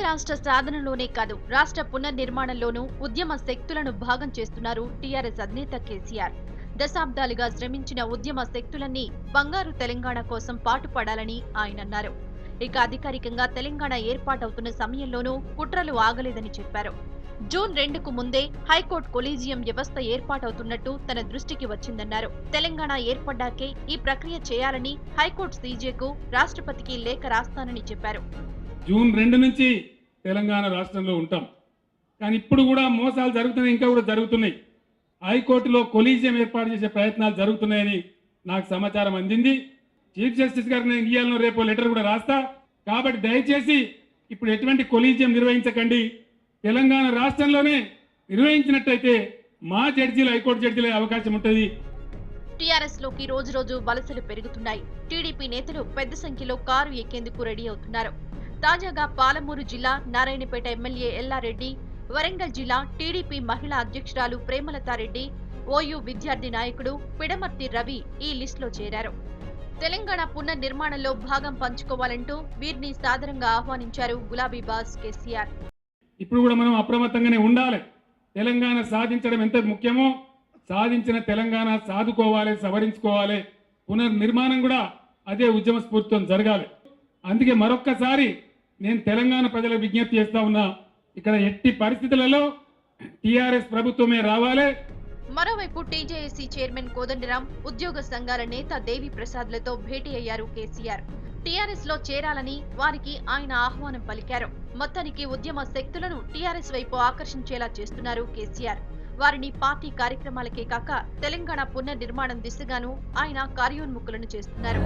రాష్ట్ర సాధనలోనే కాదు రాష్ట్ర పునర్నిర్మాణంలోనూ ఉద్యమ శక్తులను భాగం చేస్తున్నారు టీఆర్ఎస్ అధినేత కేసీఆర్. దశాబ్దాలుగా శ్రమించిన ఉద్యమ శక్తులన్నీ బంగారు తెలంగాణ కోసం పాటుపడాలని ఆయన అన్నారు. ఇక అధికారికంగా తెలంగాణ ఏర్పాటవుతున్న సమయంలోనూ కుట్రలు ఆగలేదని చెప్పారు. జూన్ 2కు ముందే హైకోర్టు కొలీజియం వ్యవస్థ ఏర్పాటవుతున్నట్టు తన దృష్టికి వచ్చిందన్నారు. తెలంగాణ ఏర్పడ్డాకే ఈ ప్రక్రియ చేయాలని హైకోర్టు సీజేకు రాష్ట్రపతికి లేఖ రాస్తానని చెప్పారు. జూన్ 2 నుంచి తెలంగాణ రాష్ట్రంలో ఉంటాం. కానీ ఇప్పుడు కూడా మోసాలు జరుగుతున్నాయి, ఇంకా కూడా జరుగుతున్నాయి. హైకోర్టులో కొలీజియం ఏర్పాటు చేసే ప్రయత్నాలు జరుగుతున్నాయని నాకు సమాచారం అందింది. చీఫ్ జస్టిస్ గారికి నేను ఇయ్యాలను రేపు లెటర్ కూడా రాస్తా. కాబట్టి దయచేసి ఇప్పుడు ఎటువంటి కొలీజియం నిర్వహించకండి. తెలంగాణ రాష్ట్రంలోనే నిర్వహించినట్టయితే మా జడ్జీలు హైకోర్టు జడ్జీలు అవకాశం ఉంటుంది. టీఆర్ఎస్ లోకి రోజు రోజు వలసలు పెరుగుతున్నాయి. టీడీపీ నేతలు పెద్ద సంఖ్యలో కారు ఎక్కేందుకు రెడీ అవుతున్నారు. తాజాగా పాలమూరు జిల్లా నారాయణపేట ఎమ్మెల్యే ఎల్లారెడ్డి, వరంగల్ జిల్లా టీడీపీ మహిళా అధ్యక్షురాలు ప్రేమలతారెడ్డి, ఓయూ విద్యార్థి నాయకుడు పిడమర్తి రవి ఈ లిస్టులో చేరారు. తెలంగాణ పునర్నిర్మాణంలో భాగం పంచుకోవాలంటూ వీరిని సాదరంగా ఆహ్వానించారు గులాబీ బాస్ కేసీఆర్. ఇప్పుడు కూడా మనం అప్రమత్తంగానే ఉండాలి. తెలంగాణ సాధించడం ఎంత ముఖ్యమో సాధించిన తెలంగాణ సాధుకోవాలి, సవరించుకోవాలి. పునర్నిర్మాణం కూడా అదే ఉద్యమ స్ఫూర్తితో జరగాలి. అందుకే మరొక్కసారి నేను తెలంగాణ ప్రజలకు విజ్ఞప్తి చేస్తా ఉన్నా, ఇక్కడ ఎట్టి పరిస్థితులలో టీఆర్ఎస్ ప్రభుత్వమే రావాలి. మరోవైపు టీజేఏసీ చైర్మన్ కోదండరాం, ఉద్యోగ సంఘాల నేత దేవి ప్రసాద్లతో భేటీ అయ్యారు కేసీఆర్. టీఆర్ఎస్ లో చేరాలని వారికి ఆయన ఆహ్వానం పలికారు. మొత్తానికి ఉద్యమ శక్తులను టీఆర్ఎస్ వైపు ఆకర్షించేలా చేస్తున్నారు కేసీఆర్. వారిని పార్టీ కార్యక్రమాలకే కాక తెలంగాణ పునర్నిర్మాణం దిశగాను ఆయన కార్యోన్ముఖులను చేస్తున్నారు.